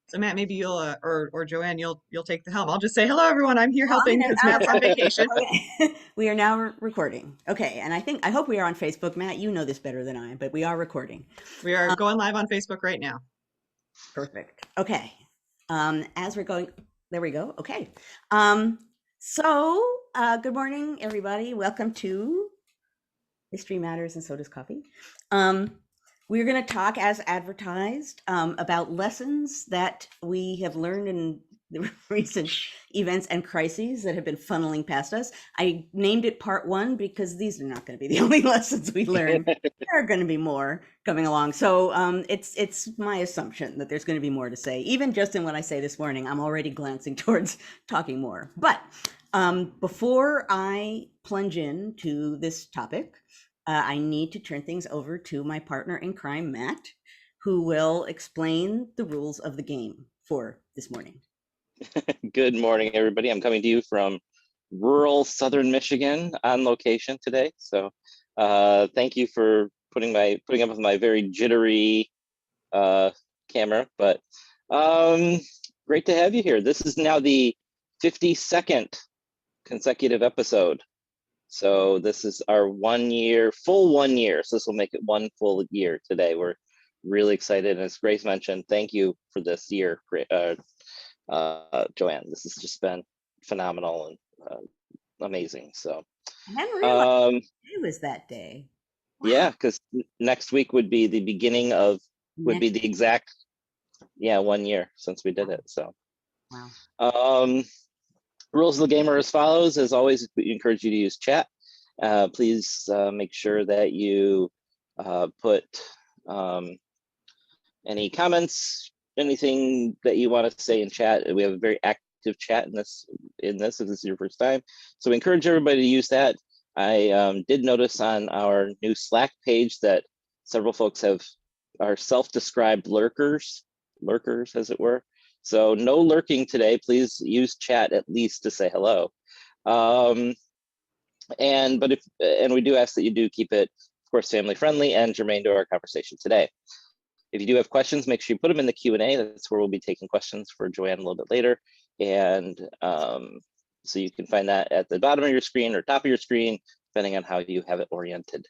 So Matt, maybe you'll or Joanne, you'll take the helm. I'll just say hello, everyone. I'm here Well, helping because Matt's on vacation. okay. We are now recording. Okay, and I hope we are on Facebook. Matt, you know this better than I, but we are recording. We are going live on Facebook right now. Perfect. Okay. As we're going, there we go. Okay. Um, Good morning, everybody. Welcome to History Matters and So Does Coffee. Um, we're going to talk, as advertised, about lessons that we have learned in the recent events and crises that have been funneling past us. I named it part one because these are not going to be the only lessons we learn. There are going to be more coming along. So it's my assumption that there's going to be more to say. Even just in what I say this morning, I'm already glancing towards talking more. But before I plunge into this topic, I need to turn things over to my partner in crime, Matt, who will explain the rules of the game for this morning. Good morning, everybody. I'm coming to you from rural southern Michigan on location today. So thank you for putting up with my very jittery camera, but great to have you here. This is now the 52nd consecutive episode. So this is our full 1 year. So this will make it one full year today. We're really excited. And as Grace mentioned, thank you for this year, Joanne. This has just been phenomenal and amazing. So I hadn't realized it was that day. Wow. Yeah, because next week would be the beginning of, would be the exact, 1 year since we did it. So wow. Rules of the game are as follows. As always, we encourage you to use chat. Please make sure that you put any comments, anything that you want to say in chat. We have a very active chat in this if this is your first time. So we encourage everybody to use that. I did notice on our new Slack page that several folks are self-described lurkers as it were. So no lurking today. Please use chat at least to say hello. And we do ask that you do keep it, of course, family friendly and germane to our conversation today. If you do have questions, make sure you put them in the Q&A. That's where we'll be taking questions for Joanne a little bit later. And so you can find that at the bottom of your screen or top of your screen, depending on how you have it oriented.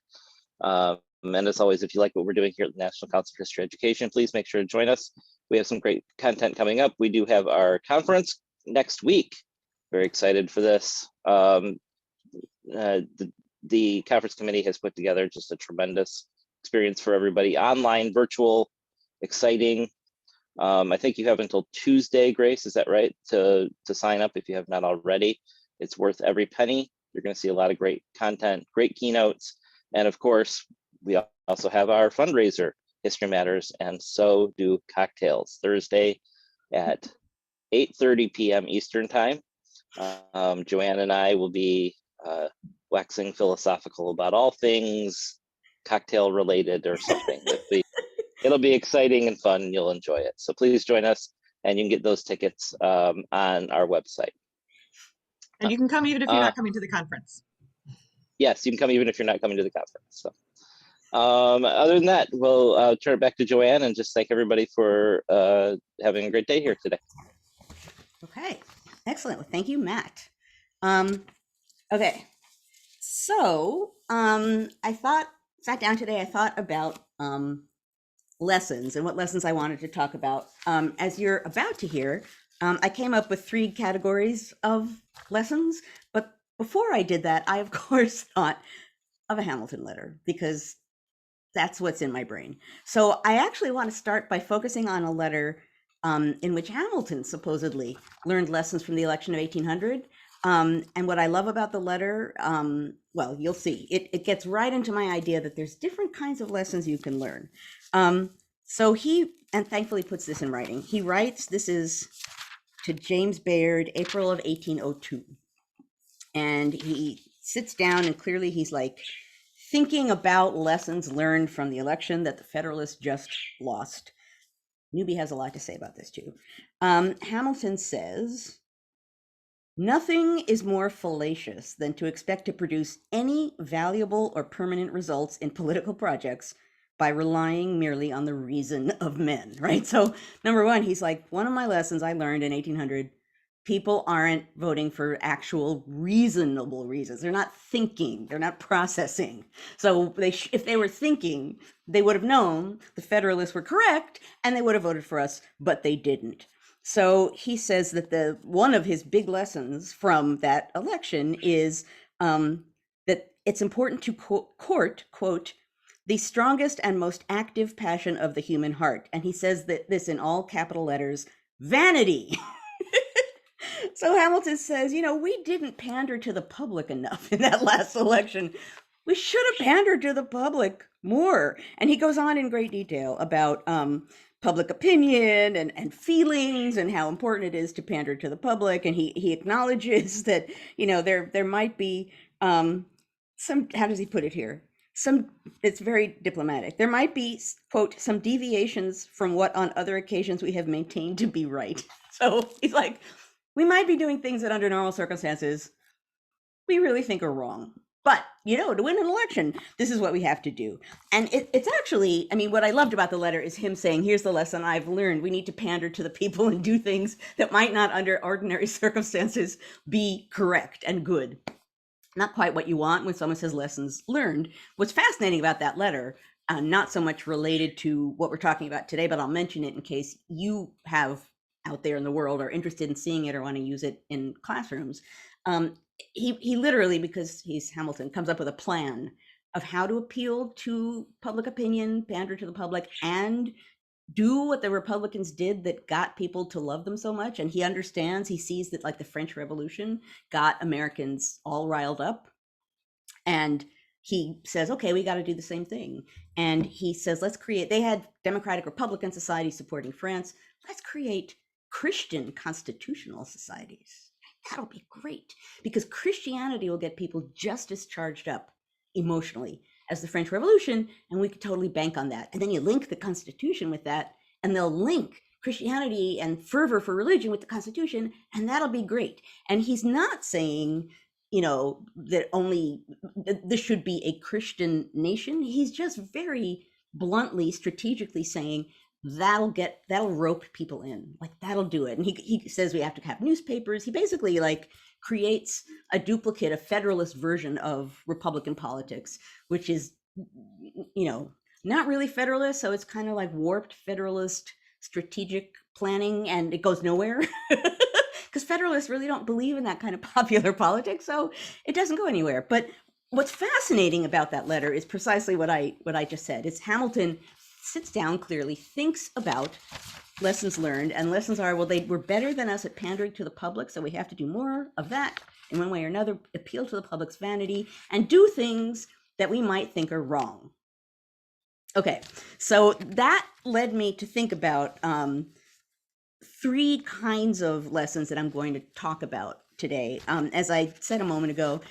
And as always, if you like what we're doing here at the National Council for History Education, please make sure to join us. We have some great content coming up. We do have our conference next week. Very excited for this. The conference committee has put together just a tremendous experience for everybody. Online, virtual, exciting. I think you have until Tuesday, Grace, is that right, to sign up if you have not already. It's worth every penny. You're going to see a lot of great content, great keynotes, and of course, we also have our fundraiser, History Matters, and so do cocktails, Thursday at 8:30 p.m. Eastern Time. Joanne and I will be waxing philosophical about all things cocktail related or something. It'll be exciting and fun, and you'll enjoy it. So please join us, and you can get those tickets on our website. And you can come even if you're not coming to the conference. Yes, you can come even if you're not coming to the conference. So other than that, we'll turn it back to Joanne and just thank everybody for having a great day here today. Okay, excellent. Well, thank you, Matt. Okay, so sat down today, I thought about lessons and what lessons I wanted to talk about. As you're about to hear, I came up with 3 categories of lessons, but before I did that, I of course thought of a Hamilton letter because that's what's in my brain. So I actually want to start by focusing on a letter in which Hamilton supposedly learned lessons from the election of 1800. And what I love about the letter, well, you'll see, it gets right into my idea that there's different kinds of lessons you can learn. So he, and thankfully puts this in writing. He writes, this is to James Bayard, April of 1802. And he sits down and clearly he's like thinking about lessons learned from the election that the Federalists just lost. Newby has a lot to say about this too. Hamilton says, "Nothing is more fallacious than to expect to produce any valuable or permanent results in political projects by relying merely on the reason of men, right? So, number one, he's like, one of my lessons I learned in 1800, people aren't voting for actual reasonable reasons. They're not thinking, they're not processing. So, if they were thinking, they would have known the Federalists were correct and they would have voted for us, but they didn't. So he says that one of his big lessons from that election is that it's important to court, quote, the strongest and most active passion of the human heart. And he says that this in all capital letters, vanity. So Hamilton says, we didn't pander to the public enough in that last election. We should have pandered to the public more. And he goes on in great detail about public opinion and feelings and how important it is to pander to the public. And he acknowledges that, there might be some, how does he put it here? It's very diplomatic. There might be, quote, some deviations from what on other occasions we have maintained to be right. So he's like, we might be doing things that under normal circumstances we really think are wrong. But, to win an election, this is what we have to do. And it's actually, what I loved about the letter is him saying, here's the lesson I've learned. We need to pander to the people and do things that might not under ordinary circumstances be correct and good. Not quite what you want when someone says lessons learned. What's fascinating about that letter, not so much related to what we're talking about today, but I'll mention it in case you have out there in the world are interested in seeing it or want to use it in classrooms. He literally, because he's Hamilton, comes up with a plan of how to appeal to public opinion, pander to the public, and do what the Republicans did that got people to love them so much. And he understands, he sees that like the French Revolution got Americans all riled up. And he says, okay, we got to do the same thing. And he says, they had democratic Republican societies supporting France. Let's create Christian constitutional societies. That'll be great because Christianity will get people just as charged up emotionally as the French Revolution, and we could totally bank on that. And then you link the Constitution with that, and they'll link Christianity and fervor for religion with the Constitution, and that'll be great. And he's not saying, that only this should be a Christian nation. He's just very bluntly, strategically saying, that'll rope people in, like that'll do it. And he says we have to have newspapers. He basically creates a duplicate, a federalist version of Republican politics, which is, not really federalist. So it's kind of like warped federalist strategic planning, and it goes nowhere because federalists really don't believe in that kind of popular politics. So it doesn't go anywhere. But what's fascinating about that letter is precisely what I just said. It's Hamilton sits down clearly, thinks about lessons learned, and lessons are, well, they were better than us at pandering to the public, so we have to do more of that in one way or another, appeal to the public's vanity, and do things that we might think are wrong. Okay, so that led me to think about three kinds of lessons that I'm going to talk about today. As I said a moment ago,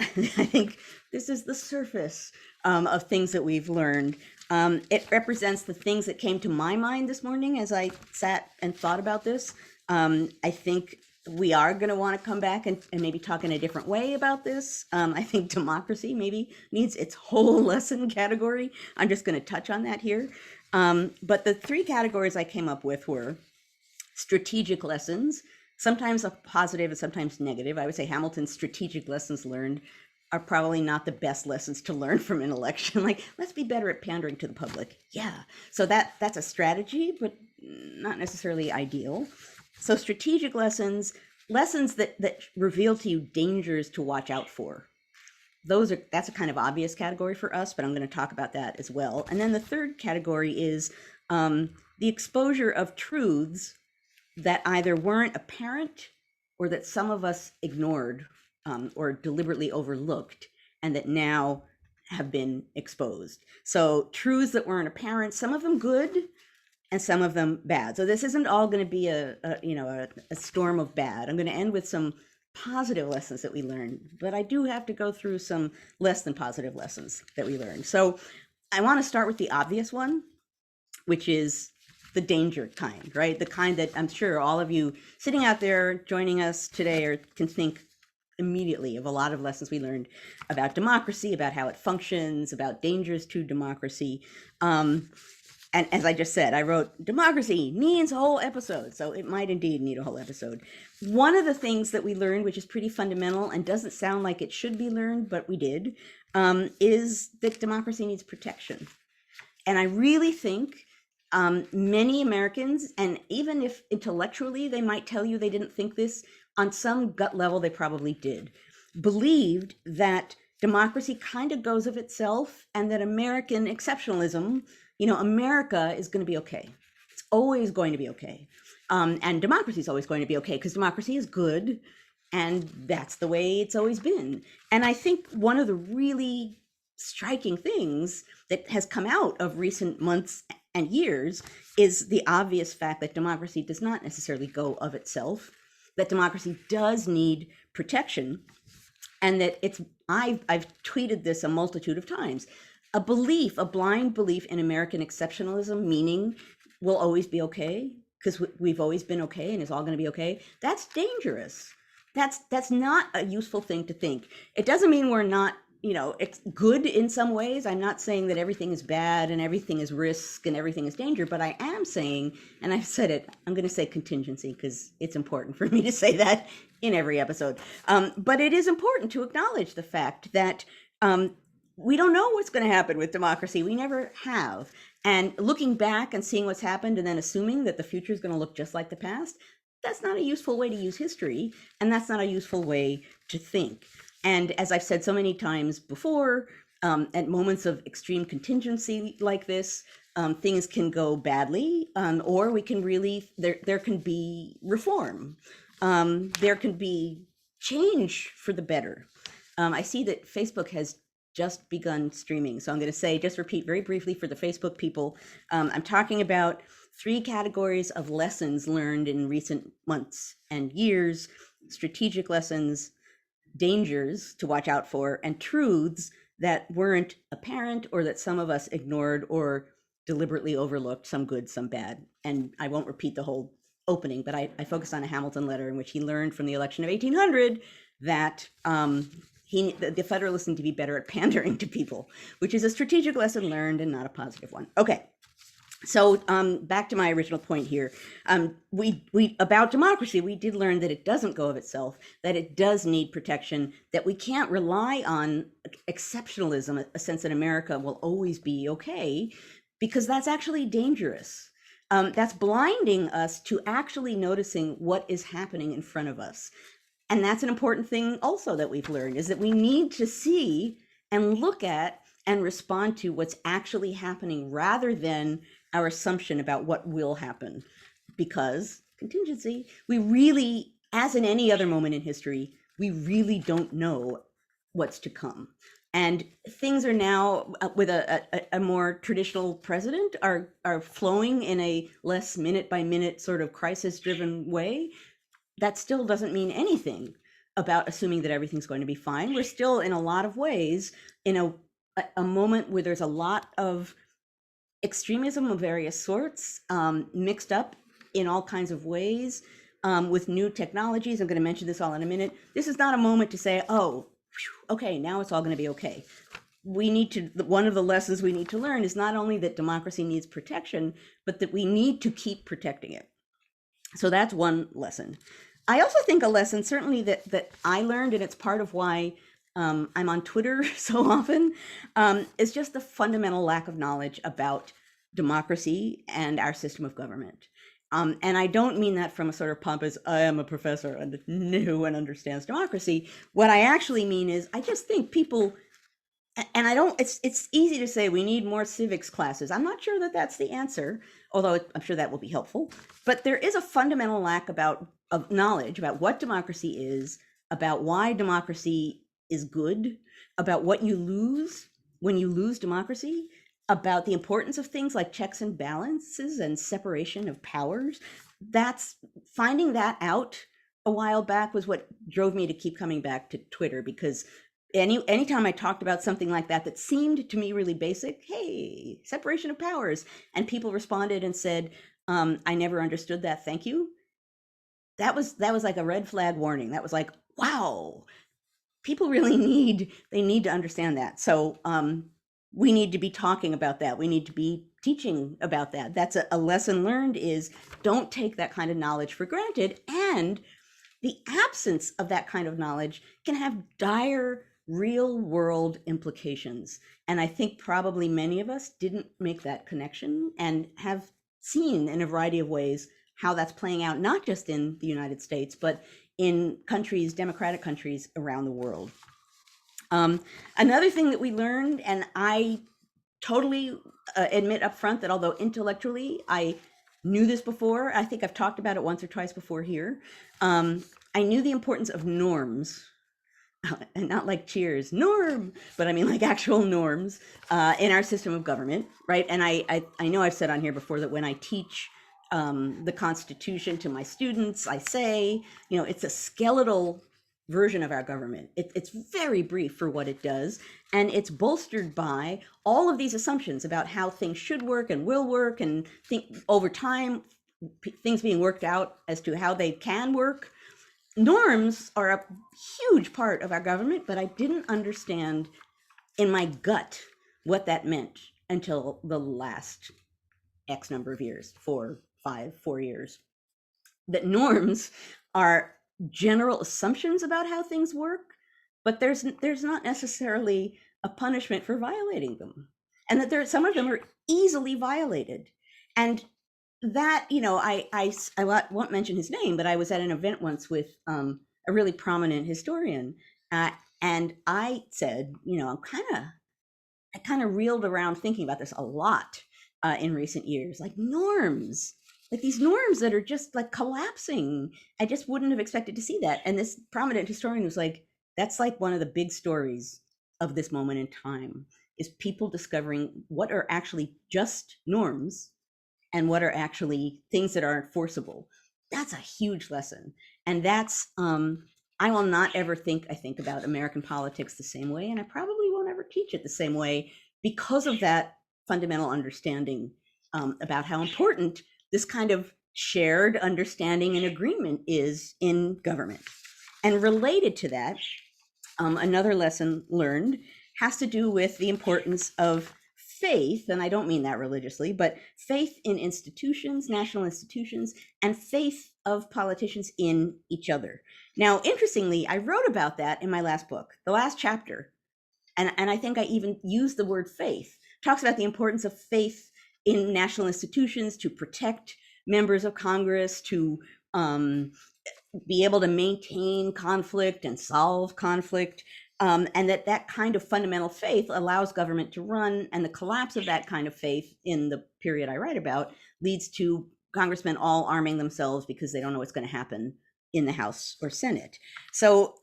I think this is the surface of things that we've learned. It represents the things that came to my mind this morning as I sat and thought about this. I think we are going to want to come back and maybe talk in a different way about this. I think democracy maybe needs its whole lesson category. I'm just going to touch on that here. But the three categories I came up with were strategic lessons, sometimes a positive and sometimes negative. I would say Hamilton's strategic lessons learned are probably not the best lessons to learn from an election. Like, let's be better at pandering to the public. Yeah. So that's a strategy, but not necessarily ideal. So strategic lessons that reveal to you dangers to watch out for. That's a kind of obvious category for us, but I'm going to talk about that as well. And then the third category is the exposure of truths that either weren't apparent or that some of us ignored or deliberately overlooked, and that now have been exposed. So truths that weren't apparent, some of them good and some of them bad. So this isn't all going to be a storm of bad. I'm going to end with some positive lessons that we learned, but I do have to go through some less than positive lessons that we learned. So I want to start with the obvious one, which is the danger kind, right? The kind that I'm sure all of you sitting out there joining us today can think, immediately of a lot of lessons we learned about democracy, about how it functions, about dangers to democracy. And as I just said, I wrote democracy needs a whole episode, so it might indeed need a whole episode. One of the things that we learned, which is pretty fundamental and doesn't sound like it should be learned, but we did, is that democracy needs protection. And I really think many Americans, and even if intellectually they might tell you they didn't think this, on some gut level they probably did, believed that democracy kind of goes of itself and that American exceptionalism, America is going to be okay. It's always going to be okay. And democracy is always going to be okay because democracy is good and that's the way it's always been. And I think one of the really striking things that has come out of recent months and years is the obvious fact that democracy does not necessarily go of itself, that democracy does need protection, and that I've tweeted this a multitude of times. A blind belief in American exceptionalism, meaning we'll always be okay because we've always been okay and it's all going to be okay. That's dangerous. That's not a useful thing to think. It doesn't mean we're not, it's good in some ways. I'm not saying that everything is bad and everything is risk and everything is danger, but I am saying, and I've said it, I'm going to say contingency because it's important for me to say that in every episode. But it is important to acknowledge the fact that we don't know what's going to happen with democracy. We never have. And looking back and seeing what's happened and then assuming that the future is going to look just like the past, that's not a useful way to use history. And that's not a useful way to think. And as I've said so many times before, at moments of extreme contingency like this, things can go badly, or we can really, there can be reform. There can be change for the better. I see that Facebook has just begun streaming. So I'm going to say, just repeat very briefly for the Facebook people, I'm talking about 3 categories of lessons learned in recent months and years: strategic lessons, dangers to watch out for, and truths that weren't apparent or that some of us ignored or deliberately overlooked, some good, some bad. And I won't repeat the whole opening, but I focused on a Hamilton letter in which he learned from the election of 1800 that the Federalists need to be better at pandering to people, which is a strategic lesson learned and not a positive one. Okay. So back to my original point here. We about democracy, we did learn that it doesn't go of itself, that it does need protection, that we can't rely on exceptionalism, a sense that America will always be okay, because that's actually dangerous. That's blinding us to actually noticing what is happening in front of us. And that's an important thing also that we've learned, is that we need to see and look at and respond to what's actually happening rather than our assumption about what will happen. Because contingency, we really, as in any other moment in history, we really don't know what's to come. And things are now, with a more traditional president, are flowing in a less minute by minute sort of crisis driven way. That still doesn't mean anything about assuming that everything's going to be fine. We're still, in a lot of ways, in a moment where there's a lot of extremism of various sorts, mixed up in all kinds of ways, with new technologies. I'm going to mention this all in a minute. This is not a moment to say, oh, okay, now it's all going to be okay. One of the lessons we need to learn is not only that democracy needs protection, but that we need to keep protecting it. So that's one lesson. I also think a lesson, certainly that I learned, and it's part of why I'm on Twitter so often, is just the fundamental lack of knowledge about democracy and our system of government. And I don't mean that from a sort of pompous, I am a professor and know and understands democracy. What I actually mean is, I just think people, and it's easy to say we need more civics classes. I'm not sure that that's the answer, although I'm sure that will be helpful. But there is a fundamental lack of knowledge about what democracy is, about why democracy is good, about what you lose when you lose democracy, about the importance of things like checks and balances and separation of powers. Finding that out a while back was what drove me to keep coming back to Twitter, because anytime I talked about something like that seemed to me really basic, hey, separation of powers, and people responded and said, I never understood that, thank you. That was like a red flag warning. That was like, wow, people really need to understand that. So we need to be talking about that. We need to be teaching about that. That's a lesson learned, is don't take that kind of knowledge for granted. And the absence of that kind of knowledge can have dire real world implications. And I think probably many of us didn't make that connection and have seen in a variety of ways how that's playing out, not just in the United States, but in countries, democratic countries around the world. Another thing that we learned, and I totally admit up front that although intellectually I knew this before, I think I've talked about it once or twice before here. I knew the importance of norms, and not like cheers, norm, but I mean like actual norms in our system of government, right? And I know I've said on here before that when I teach the Constitution to my students, I say, it's a skeletal version of our government. It's very brief for what it does, and it's bolstered by all of these assumptions about how things should work and will work, and over time, things being worked out as to how they can work. Norms are a huge part of our government, but I didn't understand in my gut what that meant until the last X number of years, 4 years. That norms are general assumptions about how things work, but there's not necessarily a punishment for violating them, and that some of them are easily violated. And that, I won't mention his name, but I was at an event once with a really prominent historian, and I said, I kind of reeled around thinking about this a lot in recent years, like norms, like these norms that are just like collapsing. I just wouldn't have expected to see that. And this prominent historian was like, that's like one of the big stories of this moment in time, is people discovering what are actually just norms and what are actually things that are enforceable. That's a huge lesson. And that's, I will not ever think about American politics the same way, and I probably won't ever teach it the same way, because of that fundamental understanding about how important this kind of shared understanding and agreement is in government. And related to that, another lesson learned has to do with the importance of faith, and I don't mean that religiously, but faith in institutions, national institutions, and faith of politicians in each other. Now, interestingly, I wrote about that in my last book, the last chapter, and I think I even used the word faith. Talks about the importance of faith in national institutions to protect members of Congress, to be able to maintain conflict and solve conflict. And that kind of fundamental faith allows government to run, and the collapse of that kind of faith in the period I write about leads to congressmen all arming themselves because they don't know what's going to happen in the House or Senate. So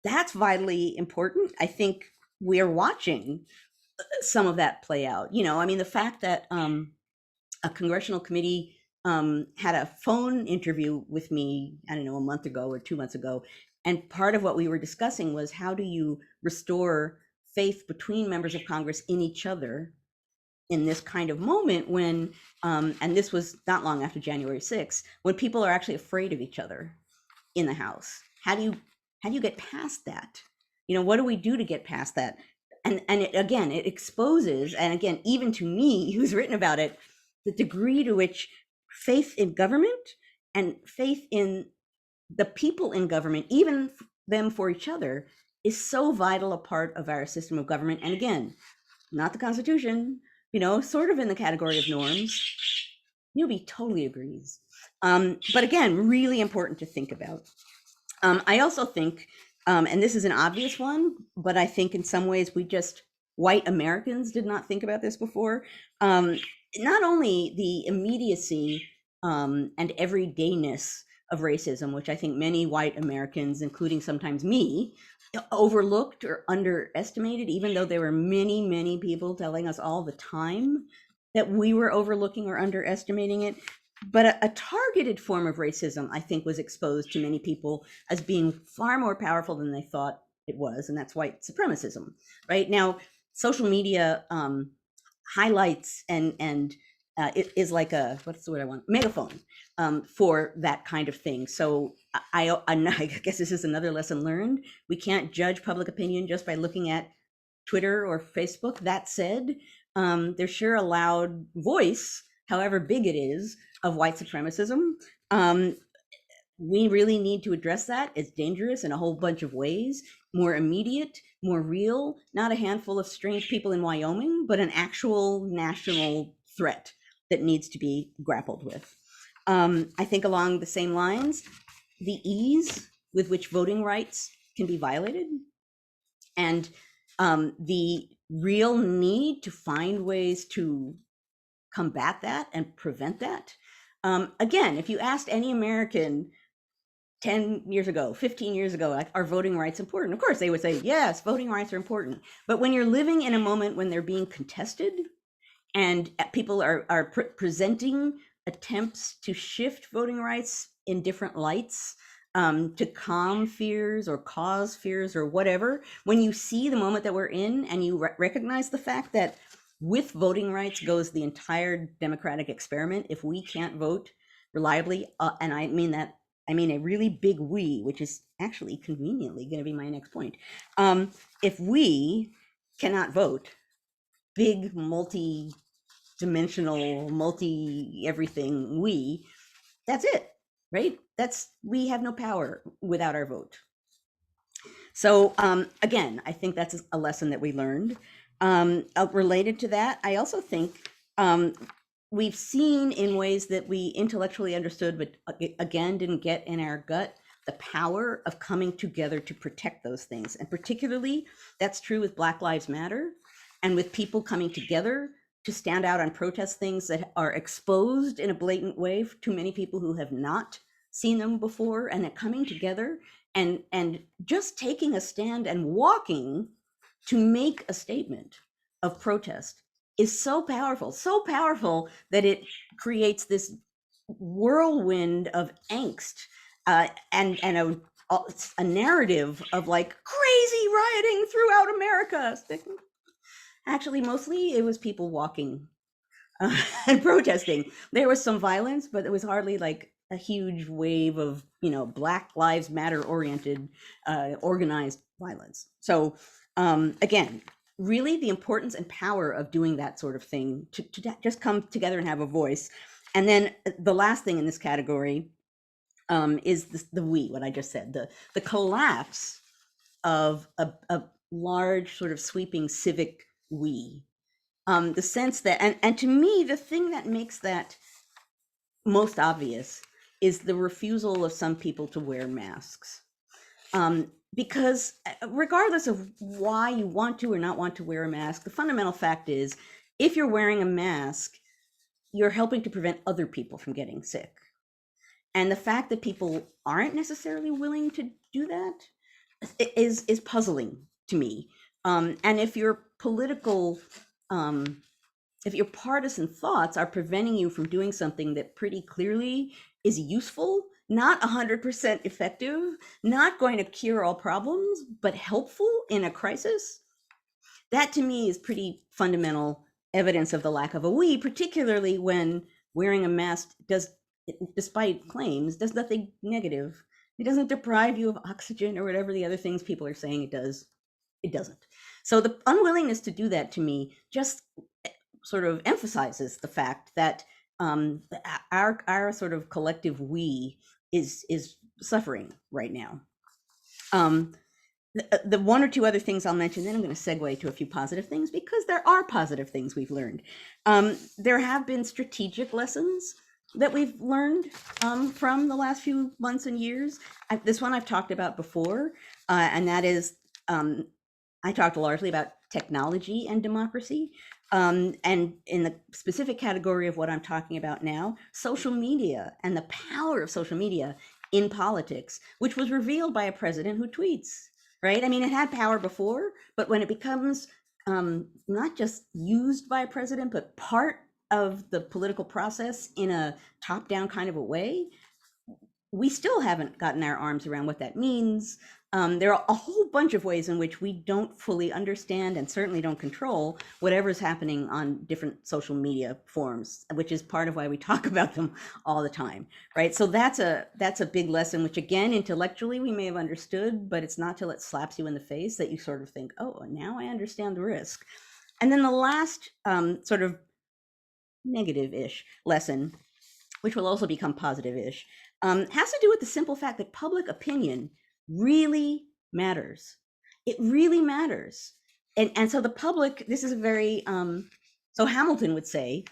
that's vitally important. I think we're watching some of that play out. I mean, the fact that a congressional committee had a phone interview with me, I don't know, a month ago or 2 months ago, and part of what we were discussing was, how do you restore faith between members of Congress in each other in this kind of moment when, and this was not long after January 6th, when people are actually afraid of each other in the House. How do you get past that? What do we do to get past that? And it exposes, and again, even to me, who's written about it, the degree to which faith in government and faith in the people in government, even them for each other, is so vital a part of our system of government. And again, not the Constitution, sort of in the category of norms. Newbie totally agrees. But again, really important to think about. I also think, and this is an obvious one, but I think in some ways white Americans did not think about this before. Not only the immediacy and everydayness of racism, which I think many white Americans, including sometimes me, overlooked or underestimated, even though there were many, many people telling us all the time that we were overlooking or underestimating it. But a targeted form of racism, I think, was exposed to many people as being far more powerful than they thought it was, and that's white supremacism. Right now, social media highlights and it is like a, what's the word I want, megaphone, for that kind of thing. So I guess this is another lesson learned. We can't judge public opinion just by looking at Twitter or Facebook. That said, there's sure a loud voice, however big it is, of white supremacism. Um, we really need to address that. It's dangerous in a whole bunch of ways, more immediate, more real, not a handful of strange people in Wyoming, but an actual national threat that needs to be grappled with. I think along the same lines, the ease with which voting rights can be violated, and the real need to find ways to combat that and prevent that. Again, if you asked any American 10 years ago, 15 years ago, like, are voting rights important? Of course, they would say, yes, voting rights are important. But when you're living in a moment when they're being contested and people are presenting attempts to shift voting rights in different lights, to calm fears or cause fears or whatever, when you see the moment that we're in and you recognize the fact that with voting rights goes the entire democratic experiment, if we can't vote reliably, and I mean that, I mean a really big we, which is actually conveniently going to be my next point. If we cannot vote, big multi-dimensional, multi-everything we, that's it, right? We have no power without our vote. So again, I think that's a lesson that we learned. Related to that, I also think we've seen in ways that we intellectually understood, but again, didn't get in our gut, the power of coming together to protect those things. And particularly, that's true with Black Lives Matter and with people coming together to stand out on protest things that are exposed in a blatant way to many people who have not seen them before, and that coming together and just taking a stand and walking to make a statement of protest is so powerful that it creates this whirlwind of angst, and a narrative of like crazy rioting throughout America. Actually, mostly it was people walking and protesting. There was some violence, but it was hardly like a huge wave of, Black Lives Matter oriented, organized violence. So again, really the importance and power of doing that sort of thing to just come together and have a voice. And then the last thing in this category is the we, what I just said, the collapse of a large sort of sweeping civic we. The sense that, and to me, the thing that makes that most obvious is the refusal of some people to wear masks. Because regardless of why you want to or not want to wear a mask, the fundamental fact is, if you're wearing a mask, you're helping to prevent other people from getting sick. And the fact that people aren't necessarily willing to do that is puzzling to me. And if your political, if your partisan thoughts are preventing you from doing something that pretty clearly is useful, not 100% effective, not going to cure all problems, but helpful in a crisis, that to me is pretty fundamental evidence of the lack of a we, particularly when wearing a mask does, despite claims, does nothing negative. It doesn't deprive you of oxygen or whatever the other things people are saying it does. It doesn't. So the unwillingness to do that, to me, just sort of emphasizes the fact that our sort of collective we is suffering right now. The one or two other things I'll mention, then I'm going to segue to a few positive things, because there are positive things we've learned. There have been strategic lessons that we've learned from the last few months and years. This one I've talked about before, and that is, I talked largely about technology and democracy. And in the specific category of what I'm talking about now, social media and the power of social media in politics, which was revealed by a president who tweets, right? I mean, it had power before, but when it becomes not just used by a president, but part of the political process in a top-down kind of a way, we still haven't gotten our arms around what that means. there are a whole bunch of ways in which we don't fully understand and certainly don't control whatever's happening on different social media forums, which is part of why we talk about them all the time, right? So that's a big lesson, which again, intellectually we may have understood, but it's not till it slaps you in the face that you sort of think, oh, now I understand the risk. And then the last sort of negative-ish lesson, which will also become positive-ish, has to do with the simple fact that public opinion really matters. It really matters. And so the public, this is a very, so Hamilton would say,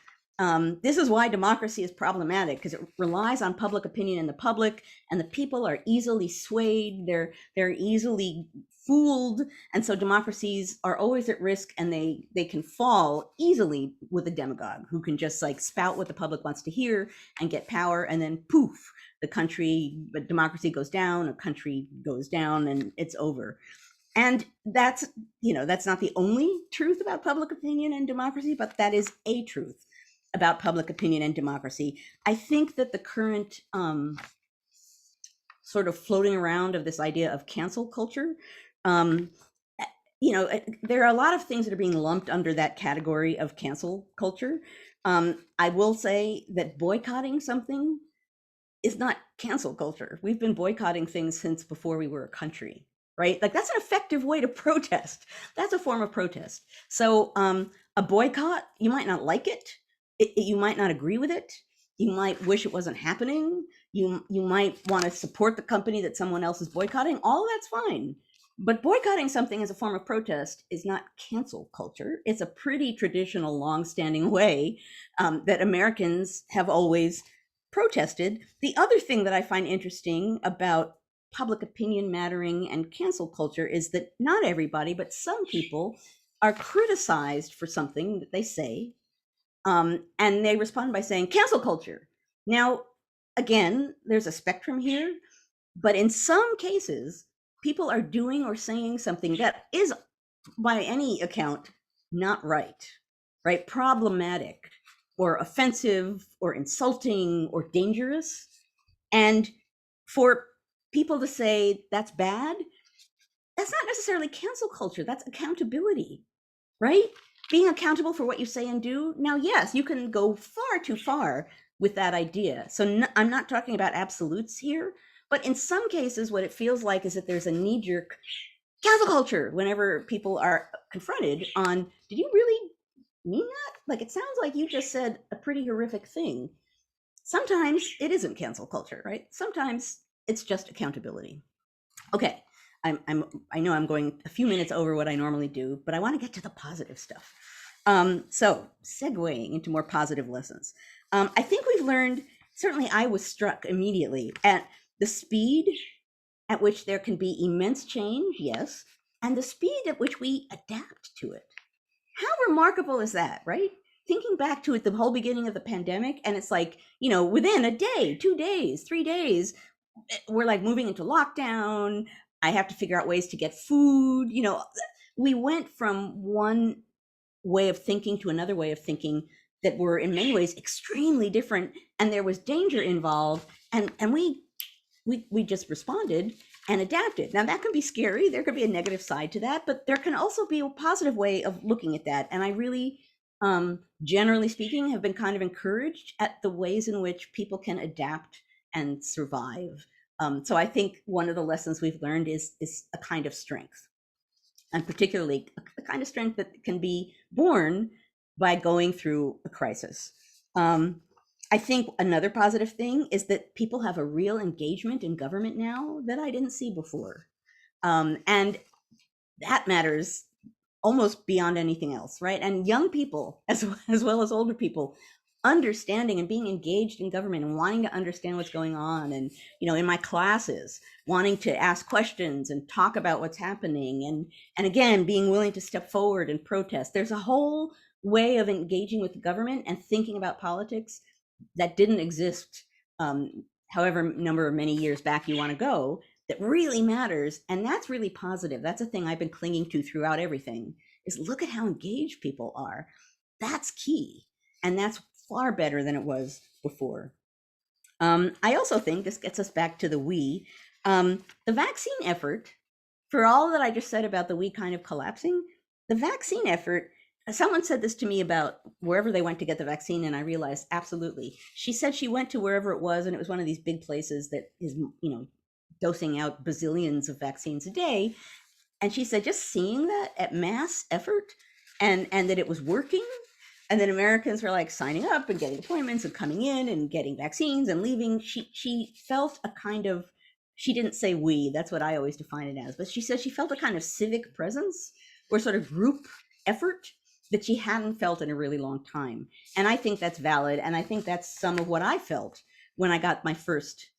this is why democracy is problematic, because it relies on public opinion in the public, and the people are easily swayed, they're easily fooled, and so democracies are always at risk, and they can fall easily with a demagogue who can just like spout what the public wants to hear and get power, and then poof, the democracy goes down, a country goes down, and it's over. And that's, that's not the only truth about public opinion and democracy, but that is a truth about public opinion and democracy. I think that the current sort of floating around of this idea of cancel culture, there are a lot of things that are being lumped under that category of cancel culture. I will say that boycotting something is not cancel culture. We've been boycotting things since before we were a country, right? Like that's an effective way to protest. That's a form of protest. So a boycott, you might not like it. You might not agree with it. You might wish it wasn't happening. You might want to support the company that someone else is boycotting. All that's fine. But boycotting something as a form of protest is not cancel culture. It's a pretty traditional, long-standing way that Americans have always protested. The other thing that I find interesting about public opinion mattering and cancel culture is that not everybody, but some people are criticized for something that they say, and they respond by saying cancel culture. Now, again, there's a spectrum here, but in some cases, people are doing or saying something that is, by any account, not right? Problematic or offensive or insulting or dangerous. And for people to say that's bad, that's not necessarily cancel culture, that's accountability, right? Being accountable for what you say and do. Now, yes, you can go far too far with that idea. So I'm not talking about absolutes here, but in some cases, what it feels like is that there's a knee-jerk cancel culture whenever people are confronted on, did you really mean that? Like, it sounds like you just said a pretty horrific thing. Sometimes it isn't cancel culture, right? Sometimes it's just accountability. Okay, I know I'm going a few minutes over what I normally do, but I want to get to the positive stuff. So segueing into more positive lessons. I think we've learned, certainly I was struck immediately at the speed at which there can be immense change, yes, and the speed at which we adapt to it. How remarkable is that, right? Thinking back to it, the whole beginning of the pandemic, and it's like, within a day, 2 days, 3 days, we're like moving into lockdown. I have to figure out ways to get food. We went from one way of thinking to another way of thinking that were in many ways extremely different, and there was danger involved, and we just responded and adapted. Now that can be scary. There could be a negative side to that, but there can also be a positive way of looking at that. And I really, generally speaking, have been kind of encouraged at the ways in which people can adapt and survive. So I think one of the lessons we've learned is a kind of strength, and particularly the kind of strength that can be born by going through a crisis. I think another positive thing is that people have a real engagement in government now that I didn't see before. And that matters almost beyond anything else, right? And young people, as well as older people, understanding and being engaged in government and wanting to understand what's going on. And, in my classes, wanting to ask questions and talk about what's happening. And again, being willing to step forward and protest. There's a whole way of engaging with the government and thinking about politics that didn't exist, however number of many years back you want to go, that really matters. And that's really positive. That's a thing I've been clinging to throughout everything, is look at how engaged people are. That's key. And that's far better than it was before. I also think this gets us back to the we. The vaccine effort for all that I just said about the we kind of collapsing, the vaccine effort, someone said this to me about wherever they went to get the vaccine, and I realized absolutely. She said she went to wherever it was, and it was one of these big places that is, dosing out bazillions of vaccines a day. And she said just seeing that at mass effort, and that it was working, and then Americans were like signing up and getting appointments and coming in and getting vaccines and leaving. She felt a kind of, she didn't say we, that's what I always define it as, but she said she felt a kind of civic presence or sort of group effort that she hadn't felt in a really long time. And I think that's valid. And I think that's some of what I felt when I got my first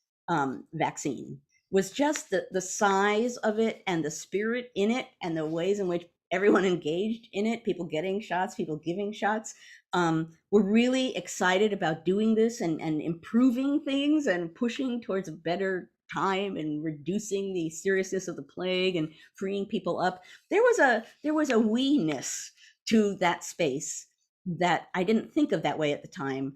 vaccine, was just the size of it and the spirit in it and the ways in which everyone engaged in it, people getting shots, people giving shots. We're really excited about doing this and improving things and pushing towards a better time and reducing the seriousness of the plague and freeing people up. There was a we-ness to that space that I didn't think of that way at the time,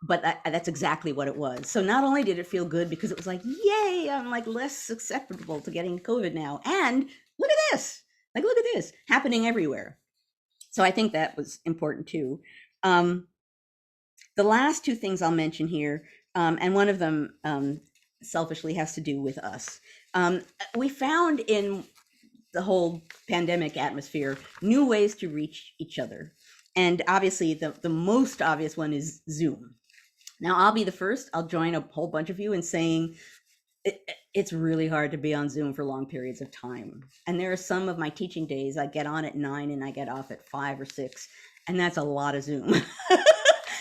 but that's exactly what it was. So not only did it feel good because it was like, yay, I'm like less susceptible to getting COVID now, and look at this, like, look at this happening everywhere. So I think that was important too. The last two things I'll mention here, and one of them selfishly has to do with us. We found in the whole pandemic atmosphere new ways to reach each other. And obviously the most obvious one is Zoom. Now, I'll be the first. I'll join a whole bunch of you in saying it's really hard to be on Zoom for long periods of time. And there are some of my teaching days I get on at 9 and I get off at 5 or 6, and that's a lot of Zoom.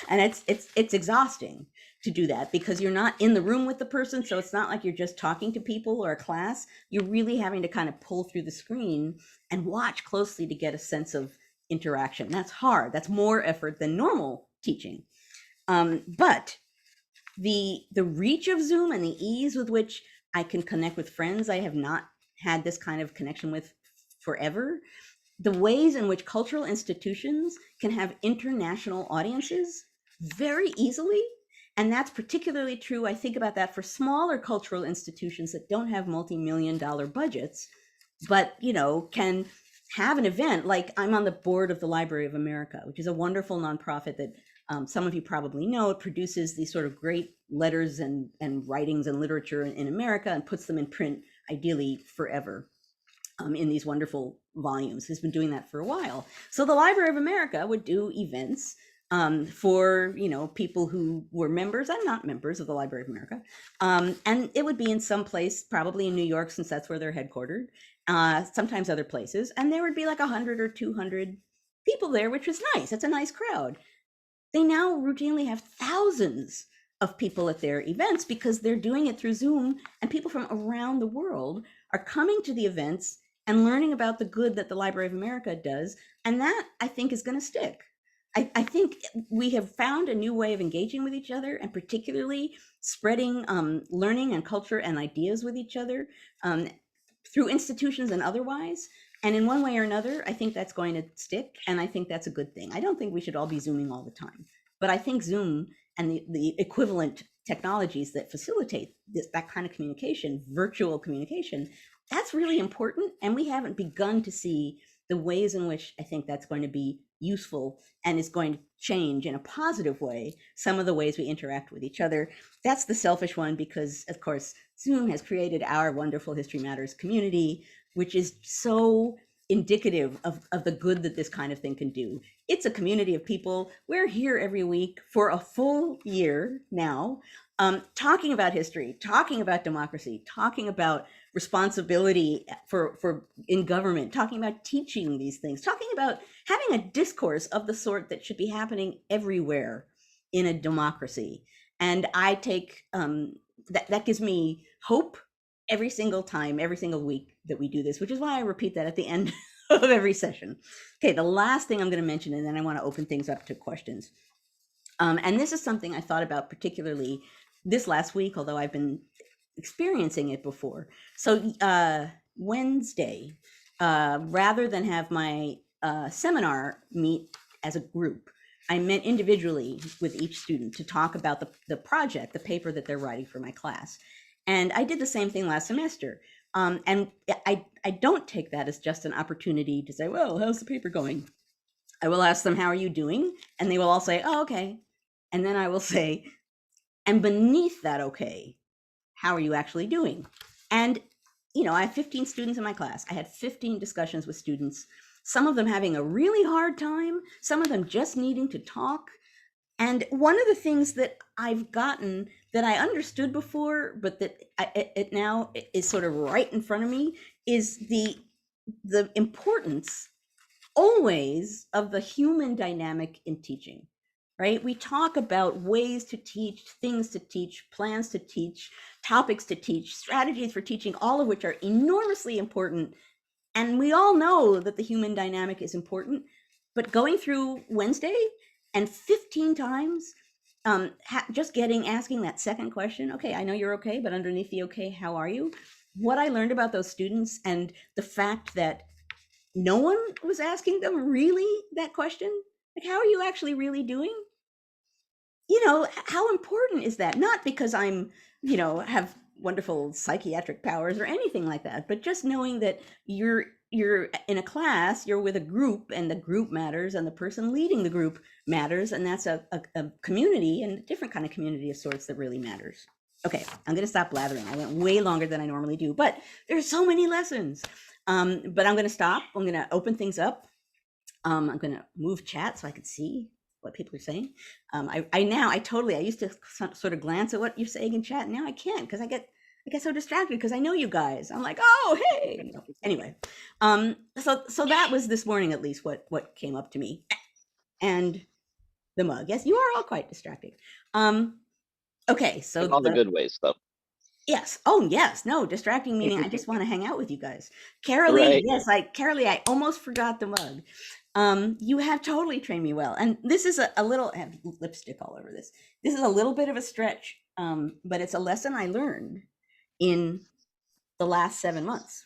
And it's exhausting to do that because you're not in the room with the person, so it's not like you're just talking to people or a class. You're really having to kind of pull through the screen and watch closely to get a sense of interaction. That's hard. That's more effort than normal teaching. But the reach of Zoom and the ease with which I can connect with friends I have not had this kind of connection with forever, the ways in which cultural institutions can have international audiences very easily, and that's particularly true, I think about that for smaller cultural institutions that don't have multi-million-dollar budgets, but can have an event. Like, I'm on the board of the Library of America, which is a wonderful nonprofit that some of you probably know. It produces these sort of great letters and writings and literature in America and puts them in print, ideally forever, in these wonderful volumes. Has been doing that for a while. So the Library of America would do events for people who were members and not members of the Library of America, and it would be in some place, probably in New York, since that's where they're headquartered. Sometimes other places, and there would be like 100 or 200 people there, which was nice. It's a nice crowd. They now routinely have thousands of people at their events because they're doing it through Zoom, and people from around the world are coming to the events and learning about the good that the Library of America does. And that, I think, is going to stick. I think we have found a new way of engaging with each other, and particularly spreading learning and culture and ideas with each other through institutions and otherwise. And in one way or another, I think that's going to stick, and I think that's a good thing. I don't think we should all be Zooming all the time, but I think Zoom and the equivalent technologies that facilitate that kind of communication, virtual communication, that's really important. And we haven't begun to see the ways in which I think that's going to be useful and is going to change in a positive way some of the ways we interact with each other. That's the selfish one, because of course Zoom has created our wonderful History Matters community, which is so indicative of the good that this kind of thing can do. It's a community of people. We're here every week for a full year now, talking about history, talking about democracy, talking about responsibility for in government, talking about teaching these things, talking about having a discourse of the sort that should be happening everywhere in a democracy. And I take that gives me hope every single time, every single week that we do this, which is why I repeat that at the end of every session. Okay, the last thing I'm going to mention, and then I want to open things up to questions. And this is something I thought about particularly this last week, although I've been experiencing it before. So Wednesday, rather than have my seminar meet as a group, I met individually with each student to talk about the project, the paper that they're writing for my class. And I did the same thing last semester. And I don't take that as just an opportunity to say, well, how's the paper going? I will ask them, how are you doing? And they will all say, oh, okay. And then I will say, and beneath that, okay, how are you actually doing? And, I have 15 students in my class. I had 15 discussions with students, some of them having a really hard time, some of them just needing to talk. And one of the things that I've gotten that I understood before, but that it now is sort of right in front of me, is the importance always of the human dynamic in teaching, right? We talk about ways to teach, things to teach, plans to teach, topics to teach, strategies for teaching, all of which are enormously important. And we all know that the human dynamic is important, but going through Wednesday and 15 times, just asking that second question, okay, I know you're okay, but underneath the okay, how are you? What I learned about those students and the fact that no one was asking them really that question, like, how are you actually really doing? How important is that? Not because I'm, have wonderful psychiatric powers or anything like that, but just knowing that you're in a class, you're with a group, and the group matters, and the person leading the group matters, and that's a community, and a different kind of community of sorts that really matters. Okay, I'm going to stop blathering. I went way longer than I normally do, but there's so many lessons. But I'm going to stop. I'm going to open things up. I'm going to move chat so I can see what people are saying. I used to sort of glance at what you're saying in chat. Now I can't because I get so distracted because I know you guys. I'm like, oh, hey. Anyway, so that was this morning, at least what came up to me. And the mug. Yes, you are all quite distracting. Okay, so In all the good ways, though. yes. Oh, yes. No, distracting meaning I just want to hang out with you guys. Carolee, Right. yes, Carolee, I almost forgot the mug. You have totally trained me well. And this is a little, I have lipstick all over this. This is a little bit of a stretch, but it's a lesson I learned in the last 7 months.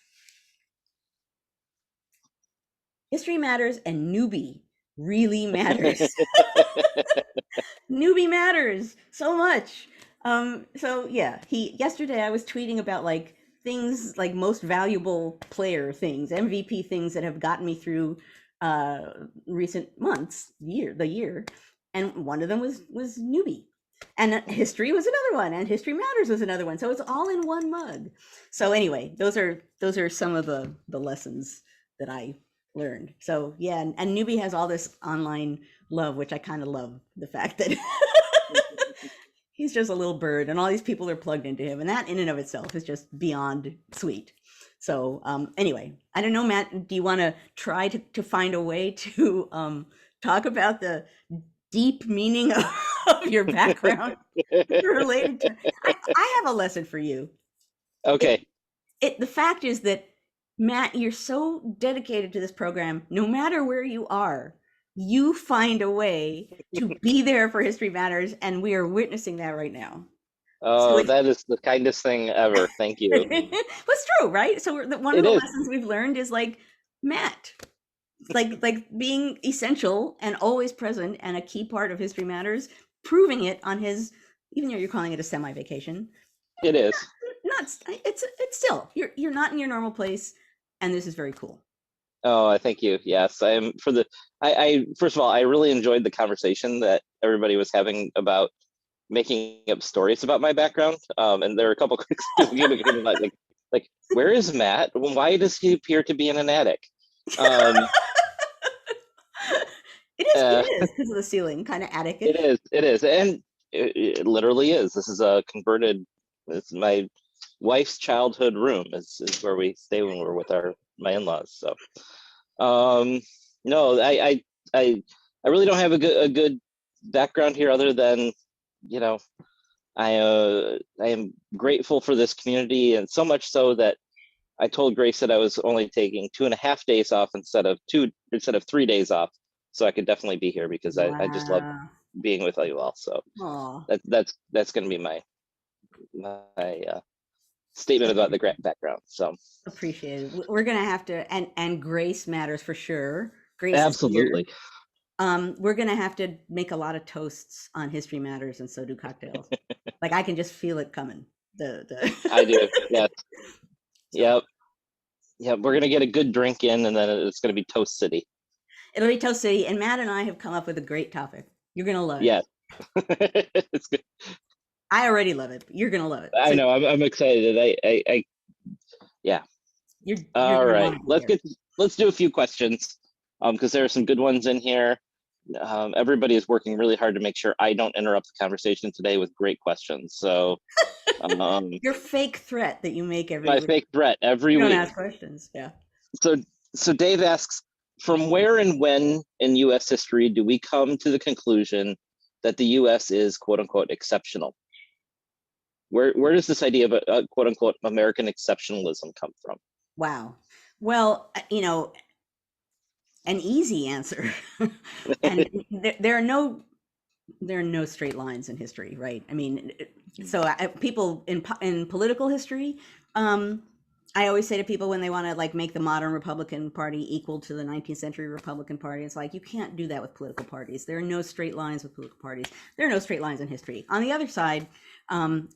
History matters and newbie really matters. Newbie matters so much. So yeah, yesterday I was tweeting about like things like most valuable player things, MVP things that have gotten me through recent months, the year, and one of them was newbie, and history was another one, and history matters was another one. So it's all in one mug. So anyway, those are some of the lessons that I learned. So yeah, and newbie has all this online love, which I kind of love the fact that he's just a little bird and all these people are plugged into him, and that in and of itself is just beyond sweet. So anyway, I don't know, Matt, do you want to try to find a way to talk about the deep meaning of your background related to I have a lesson for you. Okay. The fact is that, Matt, you're so dedicated to this program, no matter where you are, you find a way to be there for History Matters, and we are witnessing that right now. So Oh, that is the kindest thing ever. Thank you. it's true, right? So one of It the is. lessons we've learned is like Matt, like being essential and always present and a key part of History Matters, proving it on his, even though you're calling it a semi-vacation. It is. Not it's still you're not in your normal place, and this is very cool. Oh, thank you. Yes, I am for the. I first of all, I really enjoyed the conversation that everybody was having about making up stories about my background. And there are a couple quick like where is Matt? Why does he appear to be in an attic? It is because of the ceiling, kind of attic. It is, and it literally is. This is a converted. It's my wife's childhood room. Is where we stay when we're with my in-laws. So, no, I really don't have a good background here, other than, I am grateful for this community, and so much so that I told Grace that I was only taking 2.5 days off instead of 3 days off, so I could definitely be here because I just love being with you all. So that's going to be my statement about the background. So appreciate it. We're gonna have to, and Grace matters for sure. Grace absolutely. Is here. We're gonna have to make a lot of toasts on History Matters, and so do cocktails. Like I can just feel it coming. I do. Yes. So Yep. Yep. We're gonna get a good drink in, and then it's gonna be Toast City. it'll be Toast City, and Matt and I have come up with a great topic. You're gonna love it. Yeah. It's good. I already love it, but you're gonna love it. I So know. I'm excited. Yeah. you're All gonna right. want to be there. Let's do a few questions, because there are some good ones in here. Everybody is working really hard to make sure I don't interrupt the conversation today with great questions. So, um, Your fake threat that you make every my week. fake threat every You don't week. ask questions. Yeah. So, so Dave asks, from where and when in U.S. history do we come to the conclusion that the U.S. is quote unquote exceptional? Where does this idea of a quote unquote American exceptionalism come from? Wow. Well, an easy answer, and there are no straight lines in history, right? I mean, so people in political history, I always say to people when they want to like make the modern Republican Party equal to the 19th century Republican Party, it's like you can't do that with political parties. There are no straight lines with political parties. There are no straight lines in history. On the other side, um,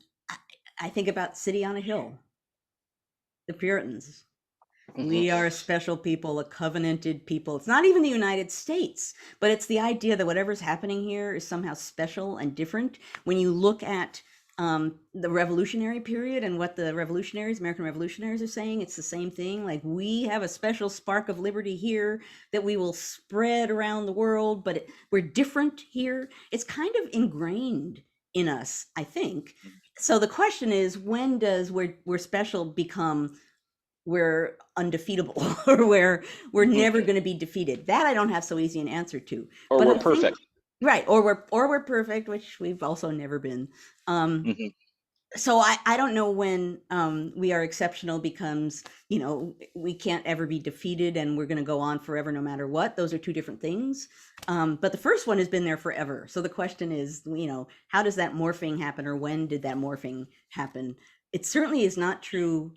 I think about City on a Hill, the Puritans. Mhm. We are a special people, a covenanted people. It's not even the United States, but it's the idea that whatever's happening here is somehow special and different. When you look at the revolutionary period and what the American revolutionaries are saying, it's the same thing. Like, we have a special spark of liberty here that we will spread around the world, but we're different here. It's kind of ingrained in us, I think. So the question is, when does we're special become we're undefeatable or we're Mhm. never going to be defeated? That I don't have so easy an answer to. Or But we're I think perfect. right, or we're perfect, which we've also never been. Um, Mhm. so I don't know when we are exceptional becomes, we can't ever be defeated and we're going to go on forever no matter what. Those are two different things. But the first one has been there forever. So the question is, how does that morphing happen, or when did that morphing happen? It certainly is not true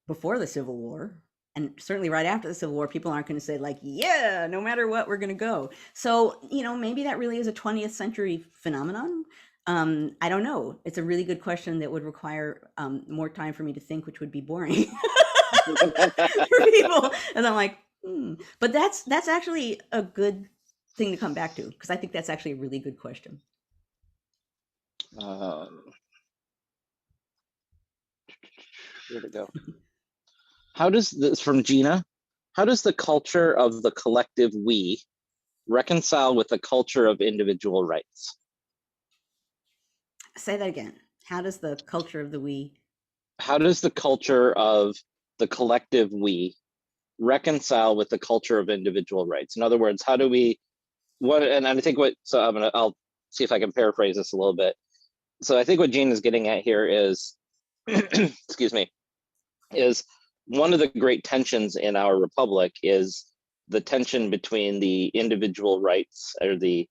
before the Civil War. And certainly right after the Civil War, people aren't going to say, like, yeah, no matter what, we're going to go. So, maybe that really is a 20th century phenomenon. I don't know. It's a really good question that would require more time for me to think, which would be boring for people. And I'm like, But that's actually a good thing to come back to, because I think that's actually a really good question. um, where to go? How does this from Gina? How does the culture of the collective we reconcile with the culture of individual rights? Say that again. How does the culture of the we? How does the culture of the collective we reconcile with the culture of individual rights? In other words, how do we what and I think what so I'll see if I can paraphrase this a little bit. So I think what Gene is getting at here is excuse me, is one of the great tensions in our republic is the tension between the individual rights or the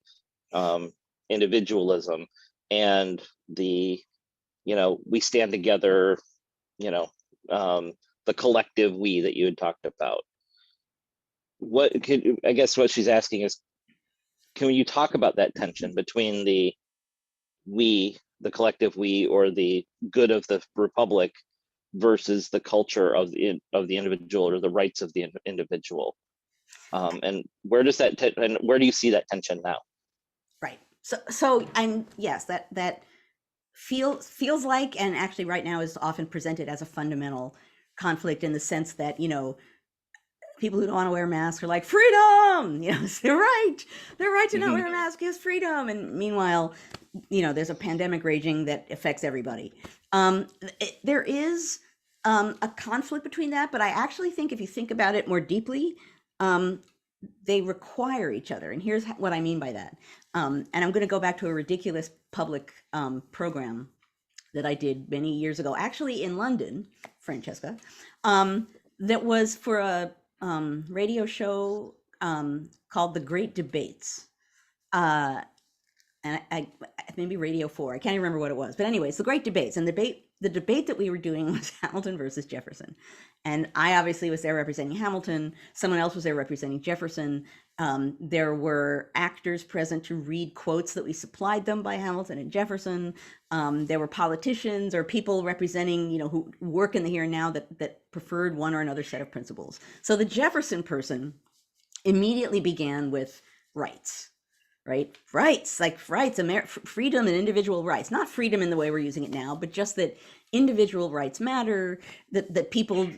um, individualism and the we stand together, you know um, the collective we that you had talked about. What could I guess what she's asking is, can you talk about that tension between the we, the collective we, or the good of the republic versus the culture of the individual or the rights of the individual? And where does and where do you see that tension now? Right. So I'm yes, that feels like, and actually right now is often presented as a fundamental conflict, in the sense that, people who don't want to wear masks are like, freedom, it's their right to not Hmm. wear a mask is freedom. And meanwhile, there's a pandemic raging that affects everybody. There is a conflict between that, but I actually think, if you think about it more deeply, um, they require each other. And here's what I mean by that. And I'm going to go back to a ridiculous public program that I did many years ago, actually in London, Francesca, that was for a radio show called The Great Debates. Uh, and maybe Radio 4. I can't even remember what it was. But anyways, The Great Debates. And the debate that we were doing was Hamilton versus Jefferson. And I obviously was there representing Hamilton. Someone else was there representing Jefferson. There were actors present to read quotes that we supplied them by Hamilton and Jefferson. There were politicians or people representing, who work in the here and now that preferred one or another set of principles. So the Jefferson person immediately began with rights, right? Rights, like rights, freedom and individual rights, not freedom in the way we're using it now, but just that individual rights matter, that people,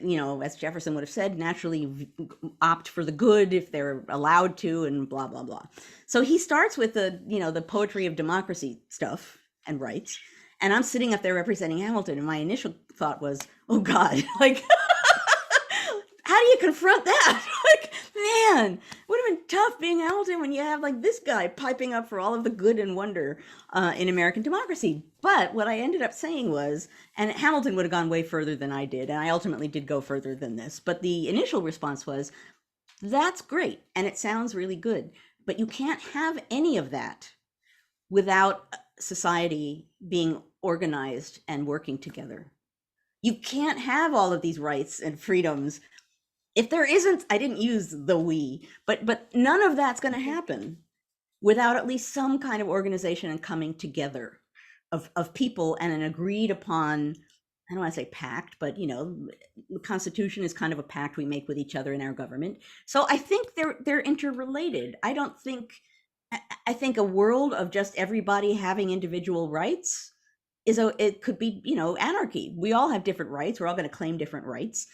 as Jefferson would have said, naturally opt for the good if they're allowed to, and blah, blah, blah. So he starts with the poetry of democracy stuff and rights. And I'm sitting up there representing Hamilton, and my initial thought was, oh God, like, how do you confront that? Like, man, it would have been tough being Hamilton when you have like this guy piping up for all of the good and wonder in American democracy. But what I ended up saying was, and Hamilton would have gone way further than I did, and I ultimately did go further than this, but the initial response was, that's great, and it sounds really good, but you can't have any of that without society being organized and working together. You can't have all of these rights and freedoms if there isn't, I didn't use the we, but none of that's going to happen without at least some kind of organization and coming together of people and an agreed upon, I don't want to say pact, but the Constitution is kind of a pact we make with each other in our government. So I think they're interrelated. I think a world of just everybody having individual rights it could be, anarchy. We all have different rights. We're all going to claim different rights.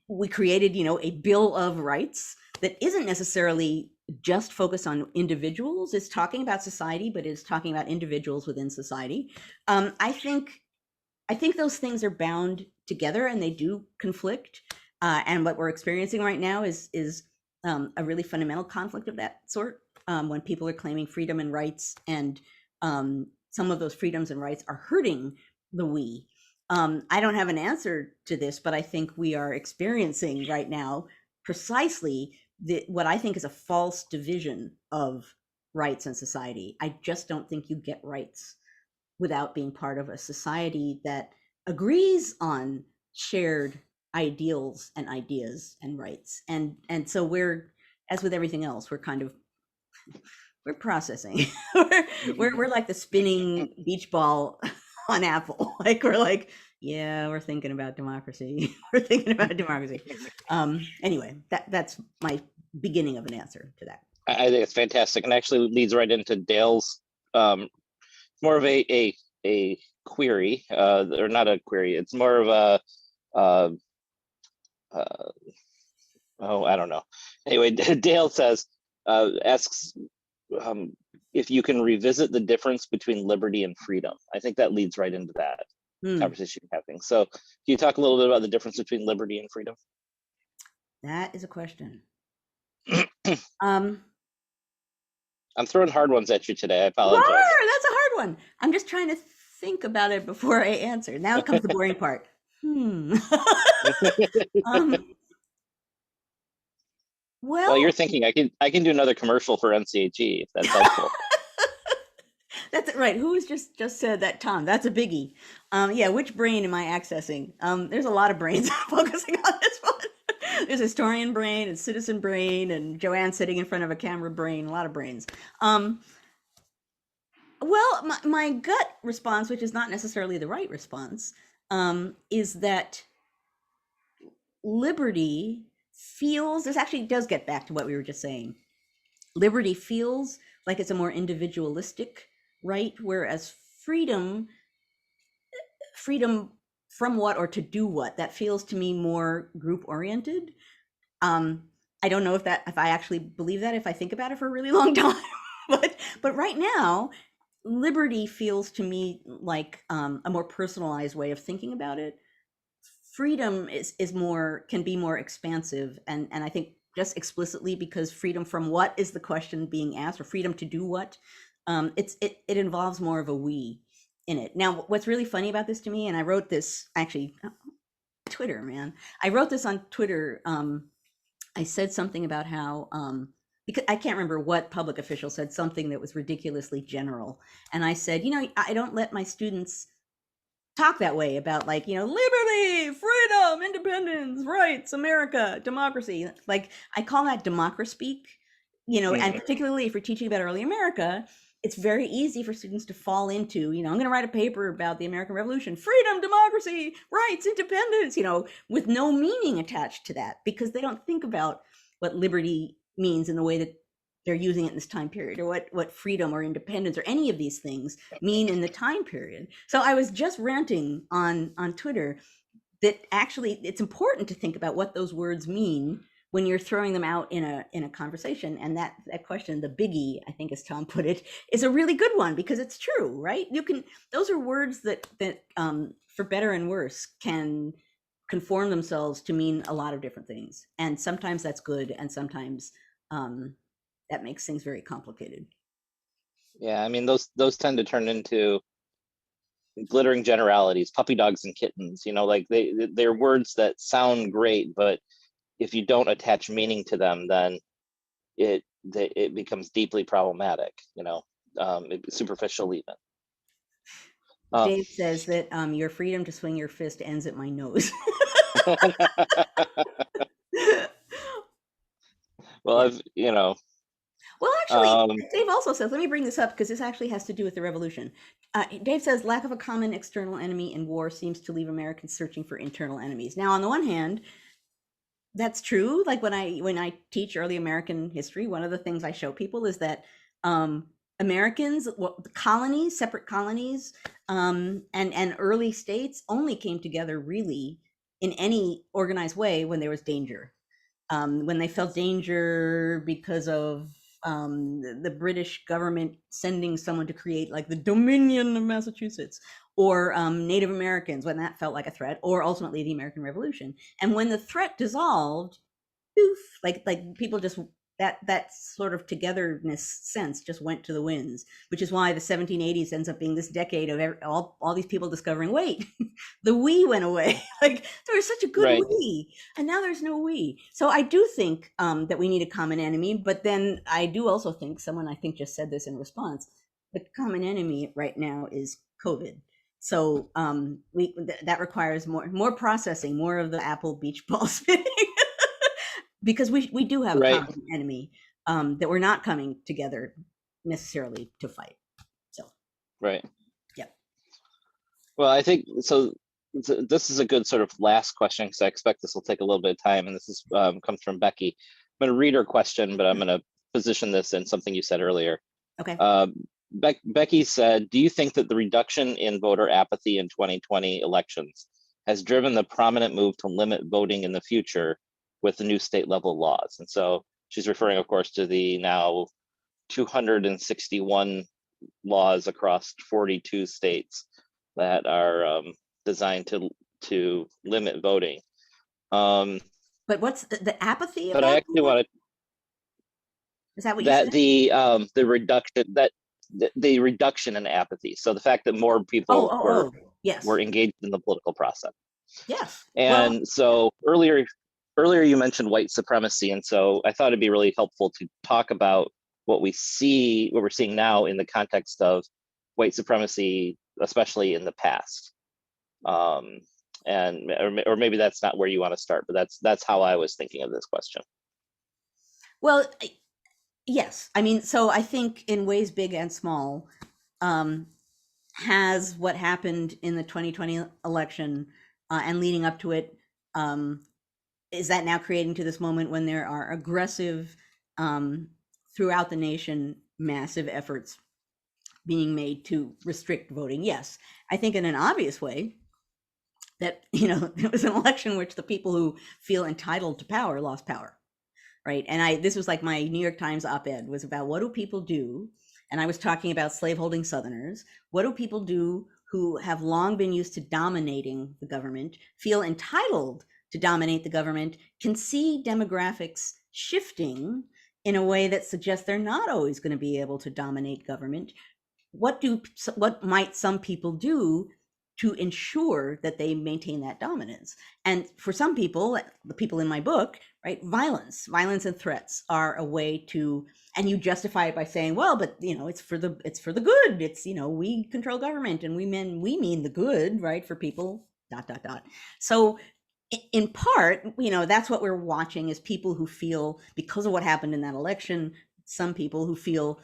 We created, a Bill of Rights that isn't necessarily just focused on individuals. It's talking about society, but it's talking about individuals within society. I think those things are bound together, and they do conflict. And what we're experiencing right now is a really fundamental conflict of that sort. When people are claiming freedom and rights, and some of those freedoms and rights are hurting the we. I don't have an answer to this, but I think we are experiencing right now precisely what I think is a false division of rights and society. I just don't think you get rights without being part of a society that agrees on shared ideals and ideas and rights. And so we're, as with everything else, we're processing. we're like the spinning beach ball on Apple. Like we're like, yeah, we're thinking about democracy. We're thinking about democracy. Anyway, that's my beginning of an answer to that. I think it's fantastic, and actually leads right into Dale's more of a query, or not a query. It's more of a I don't know. Anyway, Dale says asks if you can revisit the difference between liberty and freedom. I think that leads right into that conversation you're having. So can you talk a little bit about the difference between liberty and freedom? That is a question. I'm throwing hard ones at you today. I apologize. That's a hard one. I'm just trying to think about it before I answer. Now comes the boring part. Well, you're thinking I can do another commercial for NCHE if that's helpful. That's right. Who has just said that, Tom? That's a biggie. Yeah, which brain am I accessing? There's a lot of brains focusing on this one. There's historian brain and citizen brain and Joanne sitting in front of a camera brain, a lot of brains. Well, my gut response, which is not necessarily the right response, is that liberty feels, this actually does get back to what we were just saying. Liberty feels like it's a more individualistic right, whereas freedom from what or to do what, that feels to me more group oriented. I don't know if I actually believe that if I think about it for a really long time, but right now, liberty feels to me like a more personalized way of thinking about it. Freedom can be more expansive, and I think just explicitly because freedom from what is the question being asked, or freedom to do what, it involves more of a we in it. Now, what's really funny about this to me, and I wrote this actually, Twitter, man, I wrote this on Twitter. I said something about how because I can't remember what public official said something that was ridiculously general, and I said, I don't let my students talk that way about, like, liberty, freedom, independence, rights, America, democracy. Like, I call that democracy speak. and Mhm. particularly if you're teaching about early America, it's very easy for students to fall into, I'm going to write a paper about the American Revolution, freedom, democracy, rights, independence, with no meaning attached to that, because they don't think about what liberty means in the way that they're using it in this time period, or what freedom or independence or any of these things mean in the time period. So I was just ranting on Twitter that actually it's important to think about what those words mean when you're throwing them out in a conversation. And that question, the biggie, I think as Tom put it, is a really good one, because it's true, right? Those are words that for better and worse can conform themselves to mean a lot of different things, and sometimes that's good, and sometimes that makes things very complicated. Yeah, I mean those tend to turn into glittering generalities, puppy dogs and kittens. Like they're words that sound great, but if you don't attach meaning to them, then it becomes deeply problematic. Superficial even. Uh, Dave says that your freedom to swing your fist ends at my nose. well, Yeah. Well, actually, um, Dave also says, let me bring this up because this actually has to do with the revolution. Dave says, lack of a common external enemy in war seems to leave Americans searching for internal enemies. Now, on the one hand, that's true. Like when I teach early American history, one of the things I show people is that Americans, well, the colonies, separate colonies, and early states only came together really in any organized way when there was danger. When they felt danger because of the British government sending someone to create like the Dominion of Massachusetts, or Native Americans when that felt like a threat, or ultimately the American Revolution. And when the threat dissolved, poof, like people just that sort of togetherness sense just went to the winds, which is why the 1780s ends up being this decade of all these people discovering, wait, the we went away. Like there was such a good right, we, and now there's no we. So I do think that we need a common enemy, but then I do also think, someone I think just said this in response, the common enemy right now is COVID. So that requires more processing, more of the Apple beach ball spinning. Because we do have a right, common enemy that we're not coming together necessarily to fight. So, right. yep. Well, I think so. This is a good sort of last question because I expect this will take a little bit of time, and this is comes from Becky. I'm going to read her question, but I'm going to position this in something you said earlier. Okay. Becky said, "Do you think that the reduction in voter apathy in 2020 elections has driven the prominent move to limit voting in the future with the new state level laws?" And so she's referring, of course, to the now 261 laws across 42 states that are designed to limit voting. But what's the apathy But I about actually that? wanted Is that what you that said? the reduction in apathy. So the fact that more Oh, people oh, were oh. Yes. engaged in the political process. Yes. Well, And so earlier you mentioned white supremacy, and so I thought it'd be really helpful to talk about what we're seeing now in the context of white supremacy, especially in the past. Um, and or maybe that's not where you want to start, but that's how I was thinking of this question. well, yes. I mean, so I think in ways big and small, um, has what happened in the 2020 election and leading up to it, um, is that now creating to this moment when there are aggressive, um, throughout the nation, massive efforts being made to restrict voting? Yes, I think in an obvious way that it was an election in which the people who feel entitled to power lost power, right? And this was like my New York Times op-ed was about, what do people do? And I was talking about slaveholding Southerners. What do people do who have long been used to dominating the government, feel entitled to dominate the government, can see demographics shifting in a way that suggests they're not always going to be able to dominate government? What might some people do to ensure that they maintain that dominance? And for some people, the people in my book, right, violence and threats are a way to, and you justify it by saying, well, but it's for the good. It's we control government, and we mean the good, right, for people. ... So in part, that's what we're watching, is people who feel, because of what happened in that election, some people who feel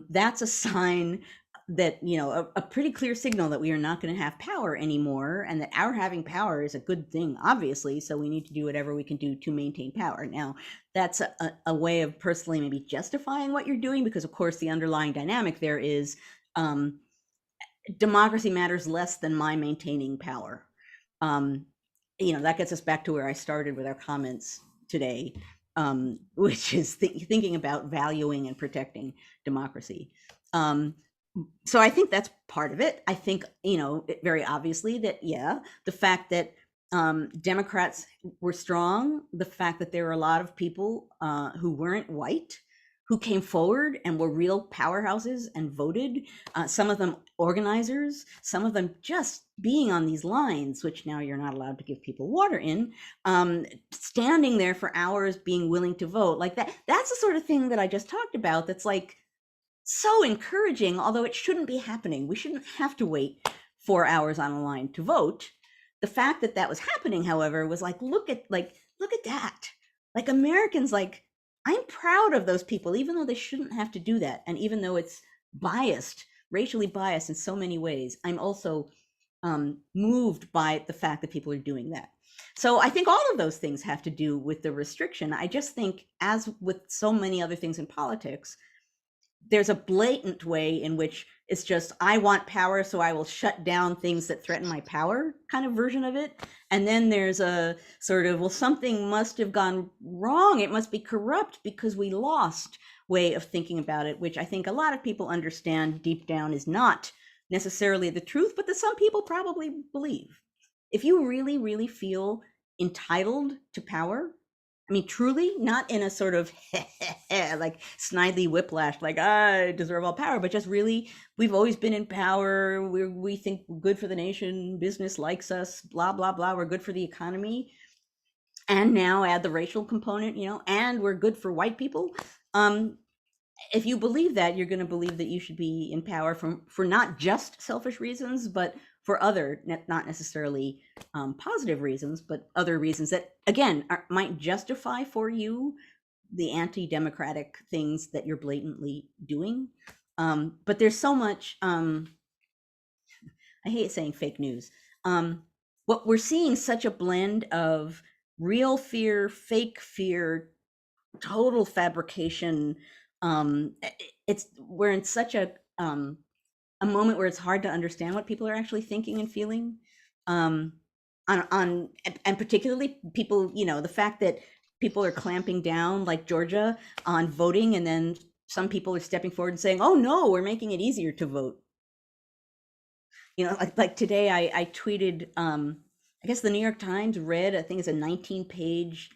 that's a sign that, you know, a pretty clear signal that we are not going to have power anymore, and that our having power is a good thing, obviously, so we need to do whatever we can do to maintain power. Now, that's a way of personally maybe justifying what you're doing, because of course the underlying dynamic there is democracy matters less than my maintaining power. Um, you know, that gets us back to where I started with our comments today, which is thinking about valuing and protecting democracy. So I think that's part of it. I think, you know, very obviously that, yeah, the fact that Democrats were strong, the fact that there were a lot of people who weren't white, who came forward and were real powerhouses and voted, some of them organizers, some of them just being on these lines, which now you're not allowed to give people water in, standing there for hours, being willing to vote. Like that's the sort of thing that I just talked about, that's like so encouraging, although it shouldn't be happening. We shouldn't have to wait 4 hours on a line to vote. The fact that that was happening, however, was like, look at that. Like, Americans, like, I'm proud of those people, even though they shouldn't have to do that. And even though it's biased, racially biased in so many ways, I'm also moved by the fact that people are doing that. So I think all of those things have to do with the restriction. I just think, as with so many other things in politics, there's a blatant way in which it's just, I want power, so I will shut down things that threaten my power kind of version of it. And then there's a sort of, well, something must have gone wrong. It must be corrupt because we lost way of thinking about it, which I think a lot of people understand deep down is not necessarily the truth, but that some people probably believe. If you really, really feel entitled to power, I mean, truly, not in a sort of like snidely whiplash, like I deserve all power, but just really, we've always been in power. We think we're good for the nation. Business likes us. Blah blah blah. We're good for the economy, and now add the racial component, you know, and we're good for white people. If you believe that, you're going to believe that you should be in power for not just selfish reasons, but for other, not necessarily positive reasons, but other reasons that, again, might justify for you the anti-democratic things that you're blatantly doing. But there's so much, I hate saying fake news. What we're seeing, such a blend of real fear, fake fear, total fabrication. We're in such a moment where it's hard to understand what people are actually thinking and feeling. And particularly people, you know, the fact that people are clamping down, like Georgia, on voting, and then some people are stepping forward and saying, "Oh no, we're making it easier to vote." You know, like today, I tweeted. I guess the New York Times read, I think it's a 19-page,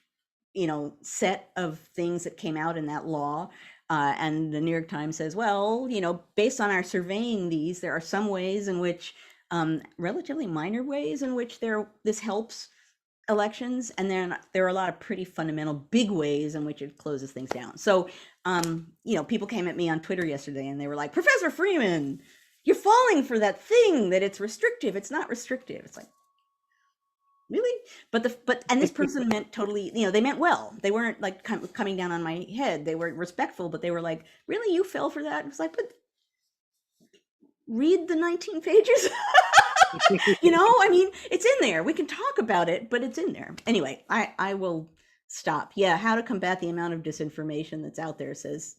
you know, set of things that came out in that law. And the New York Times says, well, you know, based on our surveying these, there are some ways in which, relatively minor ways in which this helps elections, and then there are a lot of pretty fundamental big ways in which it closes things down. So, you know, people came at me on Twitter yesterday and they were like, Professor Freeman, you're falling for that thing that it's restrictive. It's not restrictive. It's like, really? And this person meant totally, you know, they meant well. They weren't like coming down on my head. They were respectful, but they were like, really, you fell for that? It's like, but read the 19 pages. You know, I mean, it's in there. We can talk about it, but it's in there. Anyway, I will stop. Yeah, how to combat the amount of disinformation that's out there, says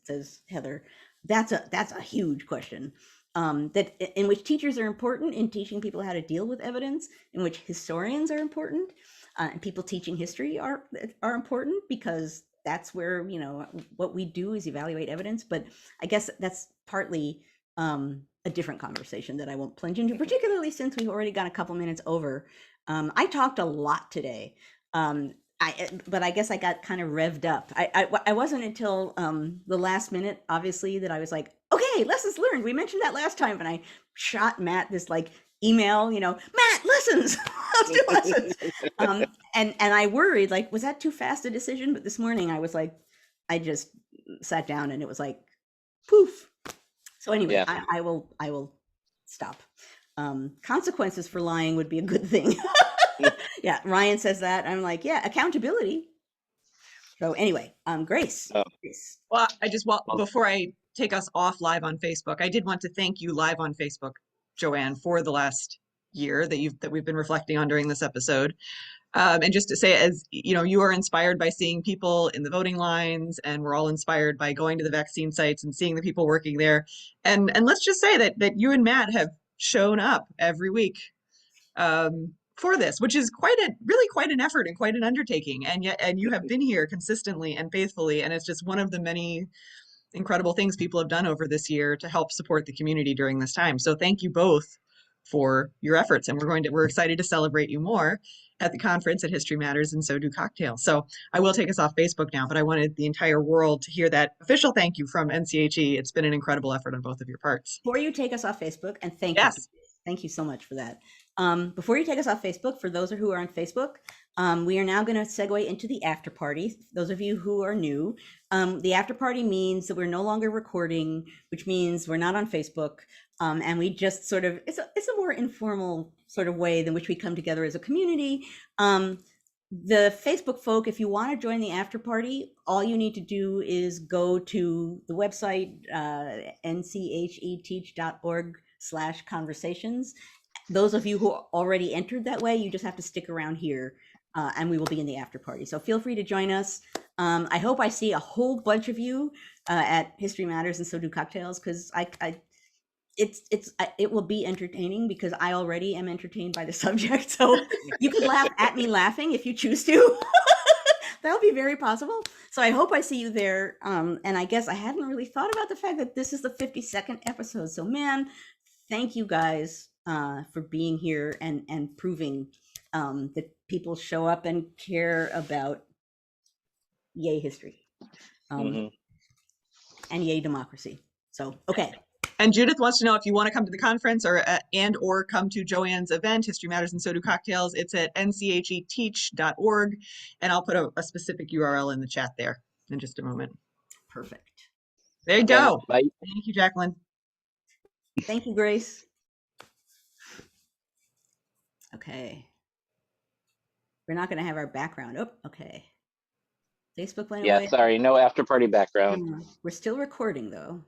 Heather. That's a huge question. That in which teachers are important in teaching people how to deal with evidence, in which historians are important, and people teaching history are important, because that's where, you know, what we do is evaluate evidence. But I guess that's partly a different conversation that I won't plunge into, particularly since we've already got a couple minutes over. I talked a lot today. But I guess I got kind of revved up. I wasn't until the last minute, obviously, that I was like, okay, lessons learned. We mentioned that last time, and I shot Matt this like email, you know, Matt, lessons, let's do lessons. And I worried, like, was that too fast a decision? But this morning I was like, I just sat down and it was like, poof. So anyway, yeah. I will stop. Consequences for lying would be a good thing. Yeah, Ryan says that. I'm like, yeah, accountability. So anyway, Grace. Oh, Grace. Well, well, before I take us off live on Facebook, I did want to thank you live on Facebook, Joanne, for the last year that we've been reflecting on during this episode. And just to say, as you know, you are inspired by seeing people in the voting lines, and we're all inspired by going to the vaccine sites and seeing the people working there. And let's just say that you and Matt have shown up every week for this, which is really quite an effort and quite an undertaking. And you have been here consistently and faithfully, and it's just one of the many incredible things people have done over this year to help support the community during this time. So thank you both for your efforts, and we're excited to celebrate you more at the conference at History Matters and So Do Cocktails. So I will take us off Facebook now, but I wanted the entire world to hear that official thank you from NCHE. It's been an incredible effort on both of your parts. Before you take us off Facebook, and thank you, Yes. thank you so much for that. Before you take us off Facebook, for those who are on Facebook, we are now going to segue into the after party. Those of you who are new, the after party means that we're no longer recording, which means we're not on Facebook, and we just sort of it's a more informal sort of way than which we come together as a community. The Facebook folk, if you want to join the after party, all you need to do is go to the website, ncheteach.org/conversations. Those of you who already entered that way, you just have to stick around here, and we will be in the after party. So feel free to join us. I hope I see a whole bunch of you at History Matters and So Do Cocktails, because it will be entertaining, because I already am entertained by the subject. So you could laugh at me laughing if you choose to. That'll be very possible. So I hope I see you there. And I guess I hadn't really thought about the fact that this is the 52nd episode. So man, thank you guys for being here and proving that people show up and care about yay history mhm. and yay democracy. So, okay. And Judith wants to know if you want to come to the conference or come to Joanne's event, History Matters and So Do Cocktails. It's at ncheteach.org, and I'll put a specific URL in the chat there in just a moment. Perfect. There you Again, go. bye. Thank you, Jacqueline. Thank you, Grace. Okay. We're not going to have our background. Oh, okay. Facebook went Yeah, away. sorry, no after party background. We're still recording though.